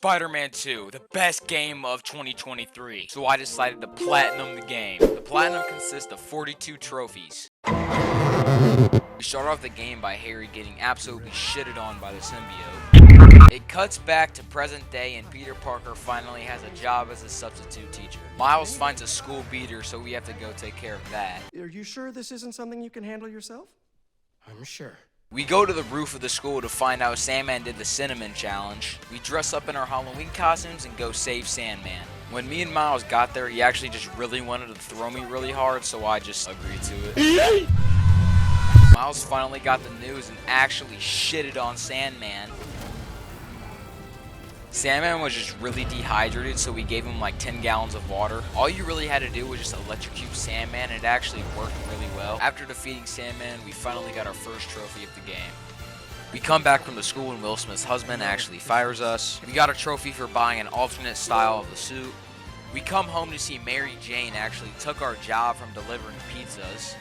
Spider-Man 2, the best game of 2023. So I decided to platinum the game. The platinum consists of 42 trophies. We start off the game by Harry getting absolutely shitted on by the symbiote. It cuts back to present day and Peter Parker finally has a job as a substitute teacher. Miles finds a school beater, so we have to go take care of that. Are you sure this isn't something you can handle yourself? I'm sure. We go to the roof of the school to find out Sandman did the cinnamon challenge. We dress up in our Halloween costumes and go save Sandman. When me and Miles got there, he actually just really wanted to throw me really hard, so I just agreed to it. Miles finally got the news and actually shitted on Sandman. Sandman was just really dehydrated, so we gave him like 10 gallons of water. All you really had to do was just electrocute Sandman, and it actually worked really well. After defeating Sandman, we finally got our first trophy of the game. We come back from the school and Will Smith's husband actually fires us. We got a trophy for buying an alternate style of the suit. We come home to see Mary Jane actually took our job from delivering pizzas.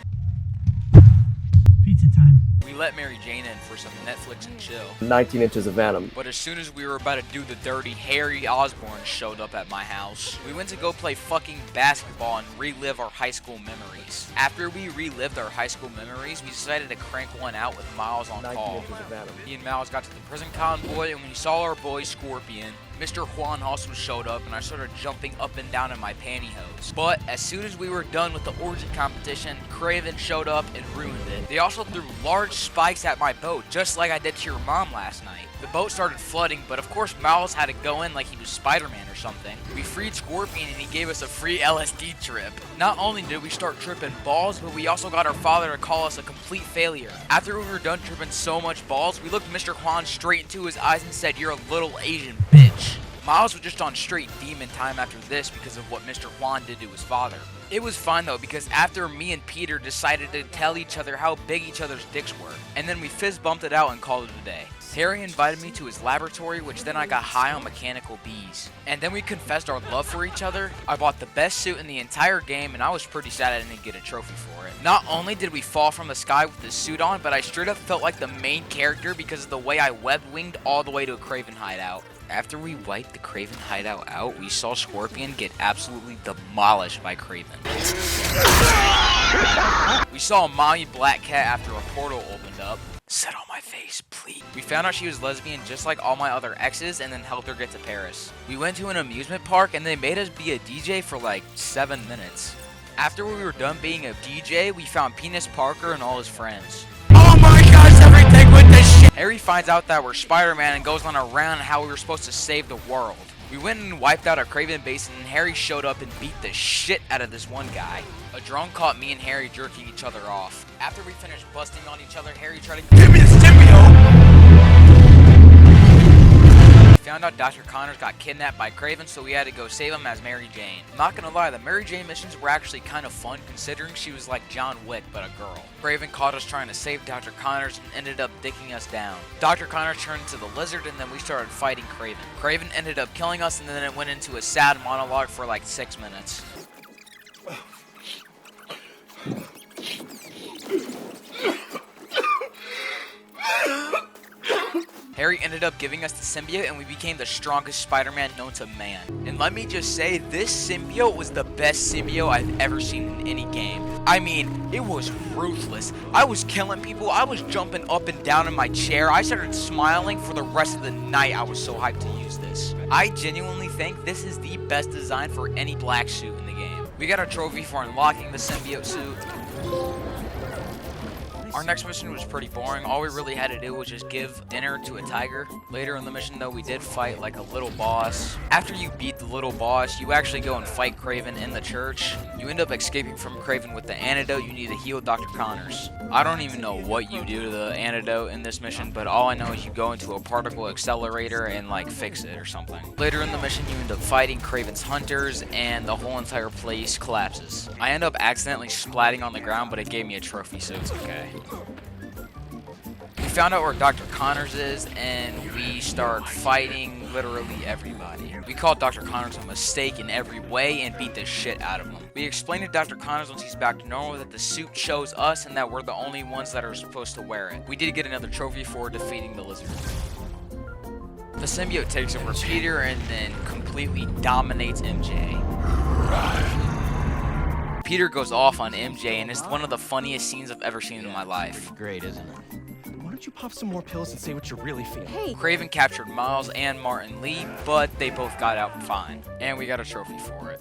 Pizza time. We let Mary Jane in for some Netflix and chill. 19 inches of venom. But as soon as we were about to do the dirty, Harry Osborn showed up at my house. We went to go play fucking basketball and relive our high school memories. After we relived our high school memories, we decided to crank one out with Miles on 19 call. inches of venom. Me and Miles got to the prison convoy, and when we saw our boy Scorpion, Mr. Juan also showed up, and I started jumping up and down in my pantyhose. But as soon as we were done with the orgy competition, Kraven showed up and ruined it. They also threw large spikes at my boat, just like I did to your mom last night. The boat started flooding, but of course Miles had to go in like he was Spider-Man or something. We freed Scorpion and he gave us a free LSD trip. Not only did we start tripping balls, but we also got our father to call us a complete failure. After we were done tripping so much balls, we looked Mr. Juan straight into his eyes and said, "You're a little Asian bitch." Miles was just on straight demon time after this because of what Mr. Juan did to his father. It was fine though, because after me and Peter decided to tell each other how big each other's dicks were, and then we fist bumped it out and called it a day. Harry invited me to his laboratory, which then I got high on mechanical bees. And then we confessed our love for each other. I bought the best suit in the entire game, and I was pretty sad I didn't get a trophy for it. Not only did we fall from the sky with this suit on, but I straight up felt like the main character because of the way I web-winged all the way to a Kraven hideout. After we wiped the Kraven hideout out, we saw Scorpion get absolutely demolished by Kraven. We saw a mommy black cat after a portal opened up. Sit on my face, please. We found out she was lesbian just like all my other exes and then helped her get to Paris. We went to an amusement park and they made us be a DJ for like 7 minutes. After we were done being a DJ, we found Penis Parker and all his friends. Oh my gosh, everything with this shit! Harry finds out that we're Spider-Man and goes on a rant on how we were supposed to save the world. We went and wiped out a Kraven base and Harry showed up and beat the shit out of this one guy. A drone caught me and Harry jerking each other off. After we finished busting on each other, Harry tried to give me the symbiote! We found out Dr. Connors got kidnapped by Kraven, so we had to go save him as Mary Jane. I'm not gonna lie, the Mary Jane missions were actually kind of fun considering she was like John Wick, but a girl. Kraven caught us trying to save Dr. Connors and ended up dicking us down. Dr. Connors turned into the lizard and then we started fighting Kraven. Kraven ended up killing us and then it went into a sad monologue for like 6 minutes. Harry ended up giving us the symbiote and we became the strongest Spider-Man known to man. And let me just say, this symbiote was the best symbiote I've ever seen in any game. I mean, it was ruthless. I was killing people, I was jumping up and down in my chair, I started smiling for the rest of the night. I was so hyped to use this. I genuinely think this is the best design for any black suit in the game. We got a trophy for unlocking the symbiote suit. Our next mission was pretty boring. All we really had to do was just give dinner to a tiger. Later in the mission though, we did fight like a little boss. After you beat the little boss, you actually go and fight Kraven in the church. You end up escaping from Kraven with the antidote you need to heal Dr. Connors. I don't even know what you do to the antidote in this mission, but all I know is you go into a particle accelerator and like fix it or something. Later in the mission, you end up fighting Kraven's hunters and the whole entire place collapses. I end up accidentally splatting on the ground, but it gave me a trophy, so it's okay. We found out where Dr. Connors is, and we start fighting literally everybody. We called Dr. Connors a mistake in every way and beat the shit out of him. We explained to Dr. Connors once he's back to normal that the suit chose us and that we're the only ones that are supposed to wear it. We did get another trophy for defeating the lizard. The symbiote takes over Peter and then completely dominates MJ. Peter goes off on MJ, and it's one of the funniest scenes I've ever seen in my life. Great, isn't it? Why don't you pop some more pills and say what you're really feeling? Hey, Craven captured Miles and Martin Lee, but they both got out fine, and we got a trophy for it.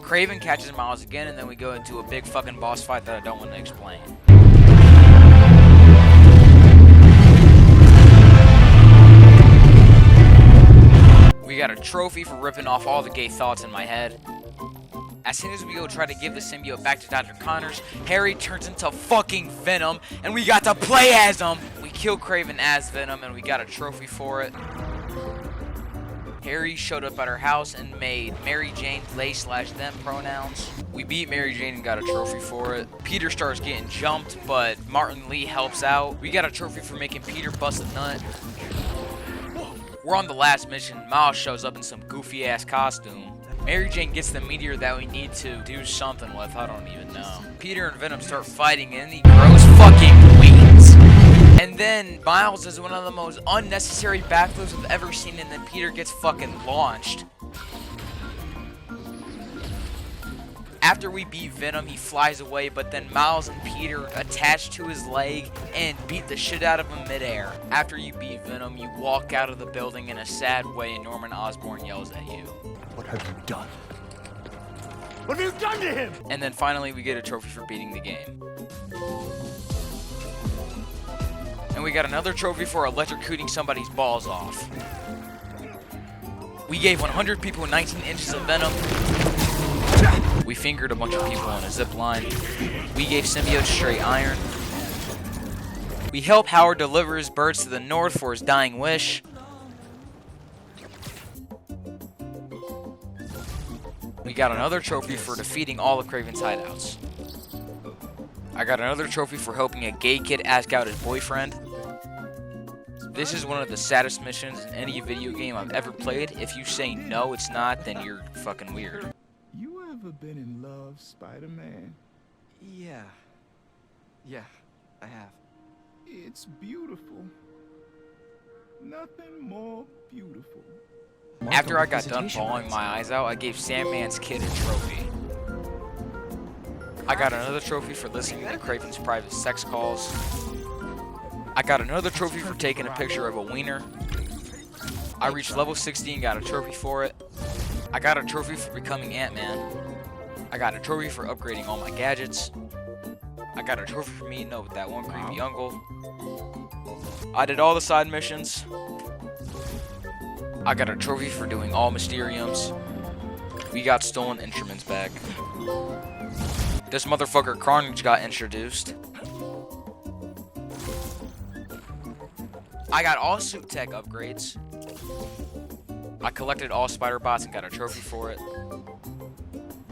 Craven catches Miles again, and then we go into a big fucking boss fight that I don't want to explain. We got a trophy for ripping off all the gay thoughts in my head. As soon as we go try to give the symbiote back to Dr. Connors, Harry turns into fucking Venom, and we got to play as him. We kill Craven as Venom, and we got a trophy for it. Harry showed up at our house and made Mary Jane they/them pronouns. We beat Mary Jane and got a trophy for it. Peter starts getting jumped, but Martin Lee helps out. We got a trophy for making Peter bust a nut. We're on the last mission. Miles shows up in some goofy ass costume. Mary Jane gets the meteor that we need to do something with. I don't even know. Peter and Venom start fighting, and he grows fucking wings. And then Miles does one of the most unnecessary backflips I've ever seen, and then Peter gets fucking launched. After we beat Venom, he flies away, but then Miles and Peter attach to his leg and beat the shit out of him midair. After you beat Venom, you walk out of the building in a sad way, and Norman Osborn yells at you. What have you done? What have you done to him? And then finally, we get a trophy for beating the game. And we got another trophy for electrocuting somebody's balls off. We gave 100 people 19 inches of venom. We fingered a bunch of people on a zip line. We gave symbiote straight iron. We helped Howard deliver his birds to the north for his dying wish. We got another trophy for defeating all of Craven's hideouts. I got another trophy for helping a gay kid ask out his boyfriend. This is one of the saddest missions in any video game I've ever played. If you say no, it's not, then you're fucking weird. You ever been in love, Spider-Man? Yeah. Yeah, I have. It's beautiful. Nothing more beautiful. After I got done bawling my eyes out, I gave Sandman's kid a trophy. I got another trophy for listening to Craven's private sex calls. I got another trophy for taking a picture of a wiener. I reached level 60 and got a trophy for it. I got a trophy for becoming Ant-Man. I got a trophy for upgrading all my gadgets. I got a trophy for meeting up with that one creepy uncle. I did all the side missions. I got a trophy for doing all Mysteriums. We got stolen instruments back. This motherfucker Carnage got introduced. I got all suit tech upgrades. I collected all spider bots and got a trophy for it.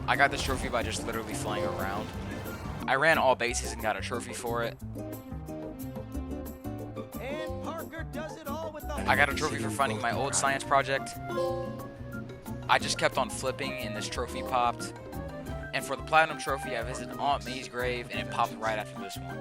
I got this trophy by just literally flying around. I ran all bases and got a trophy for it. And Parker does it all with the I got a trophy for finding my old science project. I just kept on flipping and this trophy popped. And for the platinum trophy, I visited Aunt May's grave and it popped right after this one.